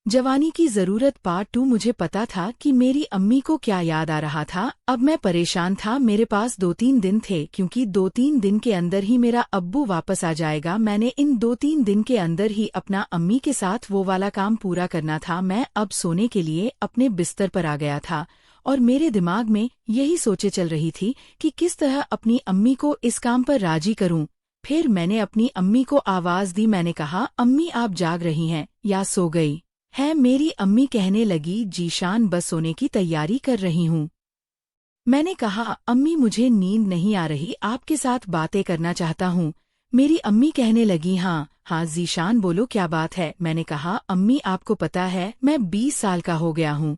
जवानी की जरूरत पार्ट 2। मुझे पता था कि मेरी अम्मी को क्या याद आ रहा था। अब मैं परेशान था। मेरे पास 2-3 दिन थे, क्योंकि 2-3 दिन के अंदर ही मेरा अब्बू वापस आ जाएगा। मैंने इन 2-3 दिन के अंदर ही अपना अम्मी के साथ वो वाला काम पूरा करना था। मैं अब सोने के लिए अपने बिस्तर पर आ गया था और मेरे दिमाग में यही सोचे चल रही थी कि किस तरह अपनी अम्मी को इस काम पर राजी करूं। फिर मैंने अपनी अम्मी को आवाज दी। मैंने कहा, अम्मी आप जाग रही हैं या सो गई है? मेरी अम्मी कहने लगी, जीशान बस सोने की तैयारी कर रही हूँ। मैंने कहा, अम्मी मुझे नींद नहीं आ रही, आपके साथ बातें करना चाहता हूँ। मेरी अम्मी कहने लगी, हाँ हाँ जीशान बोलो क्या बात है। मैंने कहा, अम्मी आपको पता है मैं 20 साल का हो गया हूँ,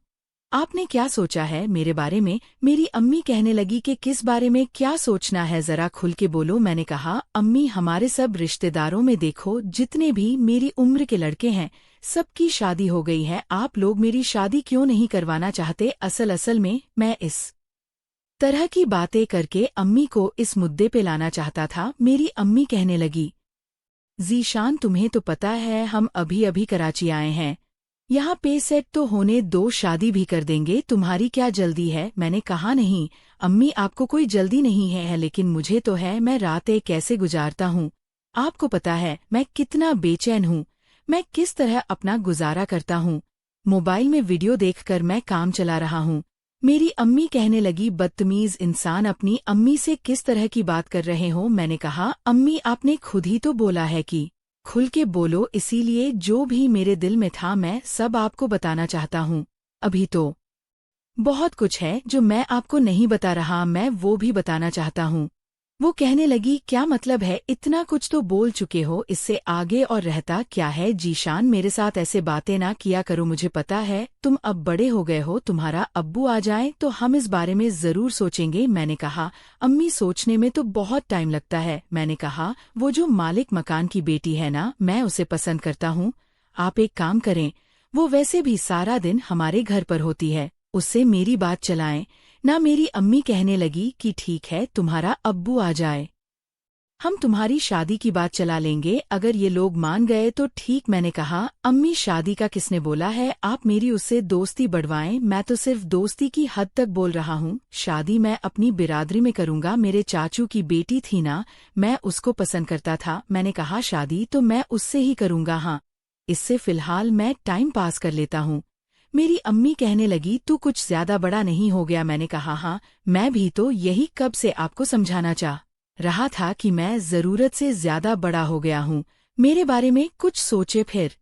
आपने क्या सोचा है मेरे बारे में? मेरी अम्मी कहने लगी कि किस बारे में क्या सोचना है, जरा खुल के बोलो। मैंने कहा, अम्मी हमारे सब रिश्तेदारों में देखो, जितने भी मेरी उम्र के लड़के हैं सबकी शादी हो गई है, आप लोग मेरी शादी क्यों नहीं करवाना चाहते? असल में मैं इस तरह की बातें करके अम्मी को इस मुद्दे पे लाना चाहता था। मेरी अम्मी कहने लगी, जीशान तुम्हें तो पता है हम अभी अभी कराची आए हैं, यहाँ पे सेट तो होने दो, शादी भी कर देंगे, तुम्हारी क्या जल्दी है? मैंने कहा, नहीं अम्मी आपको कोई जल्दी नहीं है, लेकिन मुझे तो है। मैं रातें कैसे गुजारता हूँ, आपको पता है मैं कितना बेचैन हूँ, मैं किस तरह अपना गुजारा करता हूँ। मोबाइल में वीडियो देखकर मैं काम चला रहा हूँ। मेरी अम्मी कहने लगी, बदतमीज इंसान, अपनी अम्मी से किस तरह की बात कर रहे हो? मैंने कहा, अम्मी आपने खुद ही तो बोला है कि खुल के बोलो, इसीलिए जो भी मेरे दिल में था मैं सब आपको बताना चाहता हूँ। अभी तो बहुत कुछ है जो मैं आपको नहीं बता रहा, मैं वो भी बताना चाहता हूँ। वो कहने लगी, क्या मतलब है? इतना कुछ तो बोल चुके हो, इससे आगे और रहता क्या है? जीशान मेरे साथ ऐसे बातें ना किया करो, मुझे पता है तुम अब बड़े हो गए हो, तुम्हारा अब्बू आ जाए तो हम इस बारे में जरूर सोचेंगे। मैंने कहा, अम्मी सोचने में तो बहुत टाइम लगता है। मैंने कहा, वो जो मालिक मकान की बेटी है ना, मैं उसे पसंद करता हूँ। आप एक काम करें, वो वैसे भी सारा दिन हमारे घर पर होती है, उससे मेरी बात चलाएं ना। मेरी अम्मी कहने लगी कि ठीक है, तुम्हारा अब्बू आ जाए हम तुम्हारी शादी की बात चला लेंगे, अगर ये लोग मान गए तो ठीक। मैंने कहा, अम्मी शादी का किसने बोला है? आप मेरी उससे दोस्ती बढ़वाएं, मैं तो सिर्फ दोस्ती की हद तक बोल रहा हूँ। शादी मैं अपनी बिरादरी में करूंगा, मेरे चाचू की बेटी थी ना, मैं उसको पसंद करता था। मैंने कहा, शादी तो मैं उससे ही करूंगा, हाँ इससे फिलहाल मैं टाइम पास कर लेता हूँ। मेरी अम्मी कहने लगी, तू कुछ ज्यादा बड़ा नहीं हो गया? मैंने कहा, हाँ मैं भी तो यही कब से आपको समझाना चाह रहा था कि मैं जरूरत से ज्यादा बड़ा हो गया हूँ, मेरे बारे में कुछ सोचे। फिर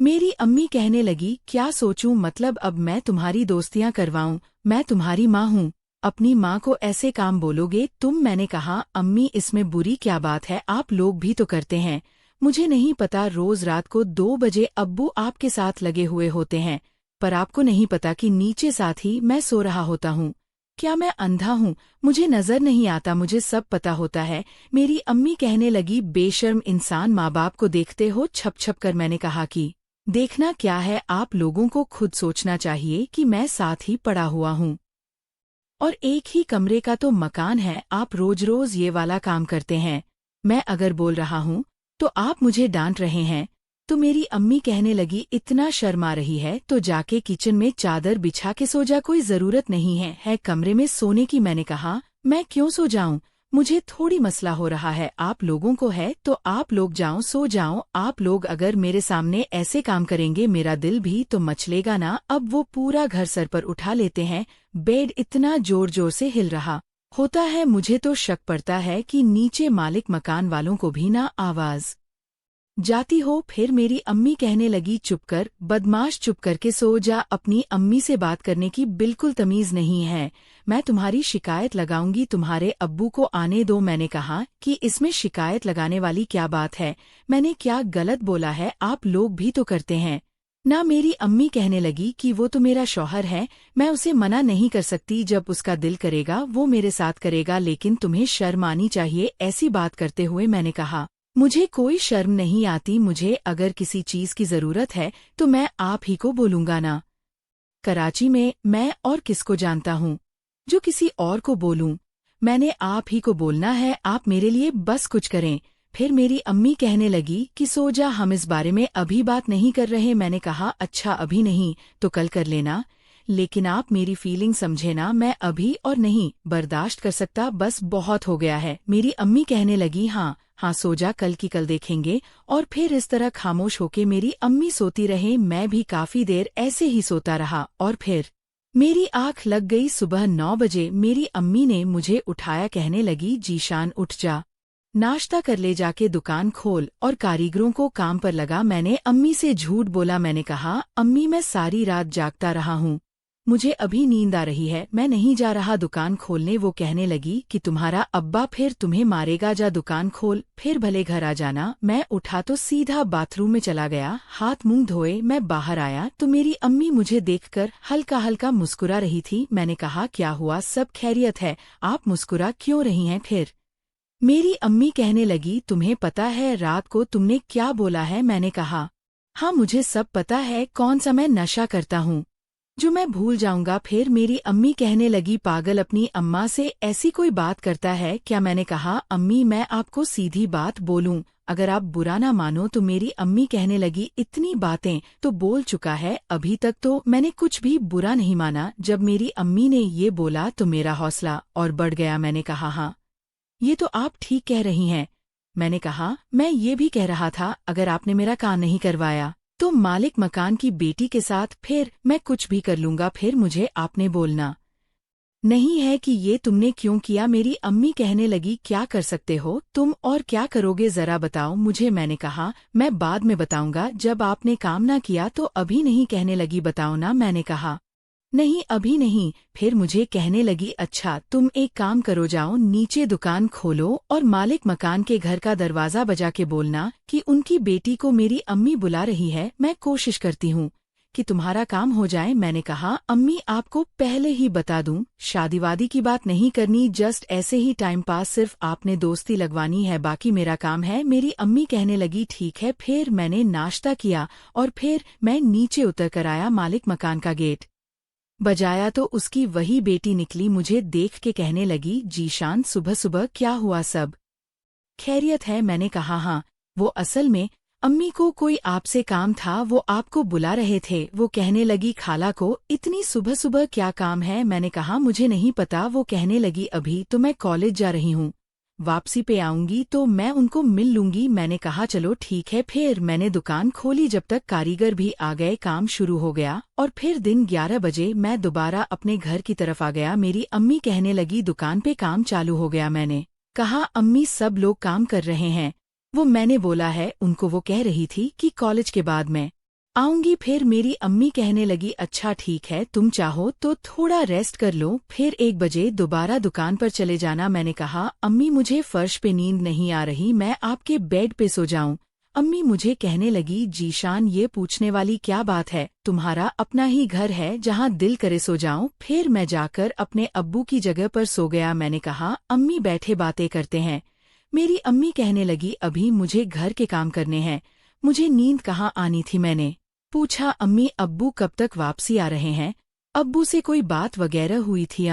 मेरी अम्मी कहने लगी, क्या सोचूं? मतलब अब मैं तुम्हारी दोस्तियां करवाऊं? मैं तुम्हारी माँ हूँ, अपनी माँ को ऐसे काम बोलोगे तुम? मैंने कहा, अम्मी इसमें बुरी क्या बात है, आप लोग भी तो करते हैं। मुझे नहीं पता, रोज रात को 2 बजे अब्बू आपके साथ लगे हुए होते हैं, पर आपको नहीं पता कि नीचे साथ ही मैं सो रहा होता हूँ। क्या मैं अंधा हूँ? मुझे नजर नहीं आता? मुझे सब पता होता है। मेरी अम्मी कहने लगी, बेशर्म इंसान, माँ बाप को देखते हो छप छप कर। मैंने कहा कि देखना क्या है, आप लोगों को खुद सोचना चाहिए कि मैं साथ ही पड़ा हुआ हूँ और एक ही कमरे का तो मकान है, आप रोज रोज ये वाला काम करते हैं। मैं अगर बोल रहा हूँ तो आप मुझे डांट रहे हैं। तो मेरी अम्मी कहने लगी, इतना शर्मा रही है तो जाके किचन में चादर बिछा के सो जा, कोई जरूरत नहीं है कमरे में सोने की। मैंने कहा, मैं क्यों सो जाऊं? मुझे थोड़ी मसला हो रहा है, आप लोगों को है तो आप लोग जाओ, सो जाओ। आप लोग अगर मेरे सामने ऐसे काम करेंगे मेरा दिल भी तो मचलेगा ना। अब वो पूरा घर सर पर उठा लेते हैं, बेड इतना जोर जोर से हिल रहा होता है, मुझे तो शक पड़ता है कि नीचे मालिक मकान वालों को भी ना आवाज जाती हो। फिर मेरी अम्मी कहने लगी, चुप कर बदमाश, चुप करके सो जा, अपनी अम्मी से बात करने की बिल्कुल तमीज नहीं है, मैं तुम्हारी शिकायत लगाऊंगी, तुम्हारे अब्बू को आने दो। मैंने कहा कि इसमें शिकायत लगाने वाली क्या बात है, मैंने क्या गलत बोला है? आप लोग भी तो करते हैं ना। मेरी अम्मी कहने लगी कि वो तो मेरा शौहर है, मैं उसे मना नहीं कर सकती, जब उसका दिल करेगा वो मेरे साथ करेगा, लेकिन तुम्हें शर्म आनी चाहिए ऐसी बात करते हुए। मैंने कहा, मुझे कोई शर्म नहीं आती, मुझे अगर किसी चीज की जरूरत है तो मैं आप ही को बोलूंगा ना। कराची में मैं और किसको जानता हूँ जो किसी और को बोलूं? मैंने आप ही को बोलना है, आप मेरे लिए बस कुछ करें। फिर मेरी अम्मी कहने लगी कि सो जा, हम इस बारे में अभी बात नहीं कर रहे। मैंने कहा अच्छा अभी नहीं तो कल कर लेना, लेकिन आप मेरी फीलिंग समझे ना, मैं अभी और नहीं बर्दाश्त कर सकता, बस बहुत हो गया है। मेरी अम्मी कहने लगी हाँ हाँ सो जा, कल की कल देखेंगे। और फिर इस तरह खामोश होके मेरी अम्मी सोती रहे, मैं भी काफी देर ऐसे ही सोता रहा। और फिर मेरी आंख लग गई। सुबह 9 बजे मेरी अम्मी ने मुझे उठाया, कहने लगी जीशान उठ जा, नाश्ता कर ले, जाके दुकान खोल और कारीगरों को काम पर लगा। मैंने अम्मी से झूठ बोला। मैंने कहा अम्मी मैं सारी रात जागता रहा हूँ, मुझे अभी नींद आ रही है, मैं नहीं जा रहा दुकान खोलने। वो कहने लगी कि तुम्हारा अब्बा फिर तुम्हें मारेगा, जा दुकान खोल, फिर भले घर आ जाना। मैं उठा तो सीधा बाथरूम में चला गया, हाथ मुंह धोए मैं बाहर आया तो मेरी अम्मी मुझे देखकर हल्का हल्का मुस्कुरा रही थी। मैंने कहा क्या हुआ, सब खैरियत है, आप मुस्कुरा क्यों रही हैं? फिर मेरी अम्मी कहने लगी तुम्हें पता है रात को तुमने क्या बोला है? मैंने कहा हाँ मुझे सब पता है, कौन सा मैं नशा करता हूँ जो मैं भूल जाऊंगा? फिर मेरी अम्मी कहने लगी पागल, अपनी अम्मा से ऐसी कोई बात करता है क्या? मैंने कहा अम्मी मैं आपको सीधी बात बोलूं, अगर आप बुरा ना मानो तो। मेरी अम्मी कहने लगी इतनी बातें तो बोल चुका है, अभी तक तो मैंने कुछ भी बुरा नहीं माना। जब मेरी अम्मी ने ये बोला तो मेरा हौसला और बढ़ गया। मैंने कहा हाँ ये तो आप ठीक कह रही हैं। मैंने कहा मैं ये भी कह रहा था अगर आपने मेरा काम नहीं करवाया तो मालिक मकान की बेटी के साथ फिर मैं कुछ भी कर लूंगा, फिर मुझे आपने बोलना नहीं है कि ये तुमने क्यों किया। मेरी अम्मी कहने लगी क्या कर सकते हो तुम और क्या करोगे, जरा बताओ मुझे। मैंने कहा मैं बाद में बताऊंगा, जब आपने काम ना किया तो अभी नहीं। कहने लगी बताओ ना। मैंने कहा नहीं अभी नहीं। फिर मुझे कहने लगी अच्छा तुम एक काम करो, जाओ नीचे दुकान खोलो और मालिक मकान के घर का दरवाजा बजा के बोलना कि उनकी बेटी को मेरी अम्मी बुला रही है, मैं कोशिश करती हूँ कि तुम्हारा काम हो जाए। मैंने कहा अम्मी आपको पहले ही बता दूं, शादीवादी की बात नहीं करनी, जस्ट ऐसे ही टाइम पास, सिर्फ आपने दोस्ती लगवानी है, बाकी मेरा काम है। मेरी अम्मी कहने लगी ठीक है। फिर मैंने नाश्ता किया और फिर मैं नीचे उतर कर आया, मालिक मकान का गेट बजाया तो उसकी वही बेटी निकली, मुझे देख के कहने लगी जीशान सुबह सुबह क्या हुआ, सब खैरियत है? मैंने कहा हाँ। वो असल में अम्मी को कोई आपसे काम था, वो आपको बुला रहे थे। वो कहने लगी खाला को इतनी सुबह सुबह क्या काम है? मैंने कहा मुझे नहीं पता। वो कहने लगी अभी तो मैं कॉलेज जा रही हूँ, वापसी पे आऊंगी तो मैं उनको मिल लूंगी। मैंने कहा चलो ठीक है। फिर मैंने दुकान खोली, जब तक कारीगर भी आ गए काम शुरू हो गया। और फिर दिन 11 बजे मैं दोबारा अपने घर की तरफ आ गया। मेरी अम्मी कहने लगी दुकान पे काम चालू हो गया। मैंने कहा अम्मी सब लोग काम कर रहे हैं, वो मैंने बोला है उनको। वो कह रही थी कि कॉलेज के बाद मैं आऊंगी। फिर मेरी अम्मी कहने लगी अच्छा ठीक है, तुम चाहो तो थोड़ा रेस्ट कर लो, फिर 1 बजे दोबारा दुकान पर चले जाना। मैंने कहा अम्मी मुझे फर्श पे नींद नहीं आ रही, मैं आपके बेड पे सो जाऊं। अम्मी मुझे कहने लगी जीशान ये पूछने वाली क्या बात है, तुम्हारा अपना ही घर है, जहां दिल करे सो जाऊं। फिर मैं जाकर अपने अब्बू की जगह पर सो गया। मैंने कहा अम्मी बैठे बातें करते हैं। मेरी अम्मी कहने लगी अभी मुझे घर के काम करने हैं, मुझे नींद कहाँ आनी थी। मैंने पूछा अम्मी अब्बू कब तक वापसी आ रहे हैं, अब्बू से कोई बात वगैरह हुई थी?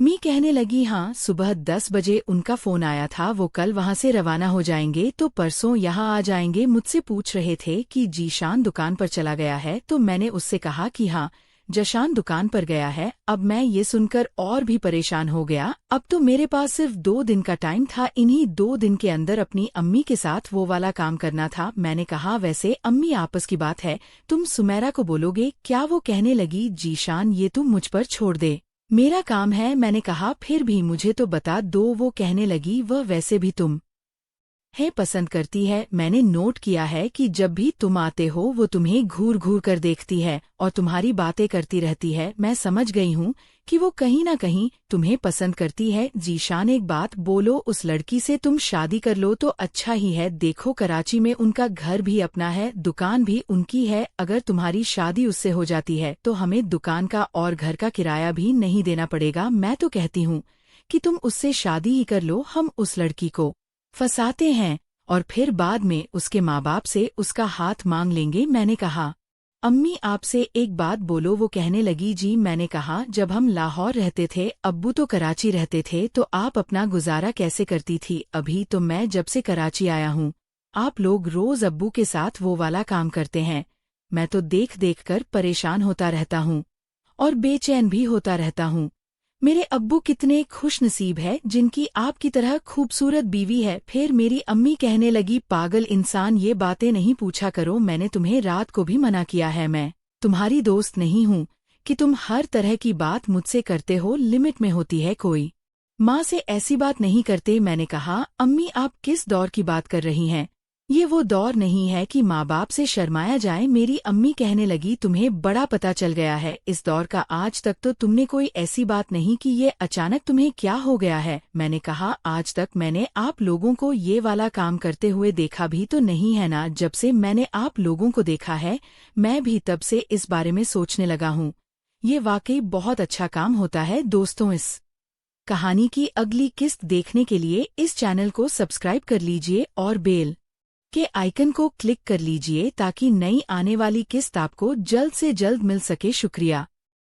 मी कहने लगी हाँ सुबह 10 बजे उनका फोन आया था, वो कल वहां से रवाना हो जाएंगे तो परसों यहाँ आ जाएंगे। मुझसे पूछ रहे थे कि जीशान दुकान पर चला गया है, तो मैंने उससे कहा कि हाँ जशान दुकान पर गया है। अब मैं ये सुनकर और भी परेशान हो गया, अब तो मेरे पास सिर्फ 2 दिन का टाइम था, इन्हीं 2 दिन के अंदर अपनी अम्मी के साथ वो वाला काम करना था। मैंने कहा वैसे अम्मी आपस की बात है, तुम सुमेरा को बोलोगे क्या? वो कहने लगी जीशान ये तुम मुझ पर छोड़ दे, मेरा काम है। मैंने कहा फिर भी मुझे तो बता दो। वो कहने लगी वह वैसे भी तुम है पसंद करती है, मैंने नोट किया है कि जब भी तुम आते हो वो तुम्हें घूर घूर कर देखती है और तुम्हारी बातें करती रहती है। मैं समझ गई हूँ कि वो कहीं ना कहीं तुम्हें पसंद करती है। जीशान एक बात बोलो, उस लड़की से तुम शादी कर लो तो अच्छा ही है। देखो कराची में उनका घर भी अपना है, दुकान भी उनकी है, अगर तुम्हारी शादी उससे हो जाती है तो हमें दुकान का और घर का किराया भी नहीं देना पड़ेगा। मैं तो कहती हूँ कि तुम उससे शादी ही कर लो, हम उस लड़की को फंसाते हैं और फिर बाद में उसके माँ बाप से उसका हाथ मांग लेंगे। मैंने कहा अम्मी आपसे एक बात बोलो। वो कहने लगी, जी। मैंने कहा, जब हम लाहौर रहते थे, अब्बू तो कराची रहते थे, तो आप अपना गुजारा कैसे करती थी? अभी तो मैं जब से कराची आया हूँ, आप लोग रोज अब्बू के साथ वो वाला काम करते हैं। मैं तो देख देख कर परेशान होता रहता हूँ और बेचैन भी होता रहता हूँ। मेरे अब्बू कितने खुशनसीब है जिनकी आपकी तरह खूबसूरत बीवी है। फिर मेरी अम्मी कहने लगी, पागल इंसान, ये बातें नहीं पूछा करो। मैंने तुम्हें रात को भी मना किया है। मैं तुम्हारी दोस्त नहीं हूँ कि तुम हर तरह की बात मुझसे करते हो। लिमिट में होती है कोई। माँ से ऐसी बात नहीं करते। मैंने कहा, अम्मी आप किस दौर की बात कर रही हैं? ये वो दौर नहीं है कि माँ बाप से शर्माया जाए। मेरी अम्मी कहने लगी, तुम्हें बड़ा पता चल गया है इस दौर का। आज तक तो तुमने कोई ऐसी बात नहीं की, ये अचानक तुम्हें क्या हो गया है? मैंने कहा, आज तक मैंने आप लोगों को ये वाला काम करते हुए देखा भी तो नहीं है ना। जब से मैंने आप लोगों को देखा है, मैं भी तब से इस बारे में सोचने लगा हूँ। ये वाकई बहुत अच्छा काम होता है। दोस्तों, इस कहानी की अगली किस्त देखने के लिए इस चैनल को सब्सक्राइब कर लीजिए और बेल के आइकन को क्लिक कर लीजिए ताकि नई आने वाली किस्त आपको जल्द से जल्द मिल सके। शुक्रिया।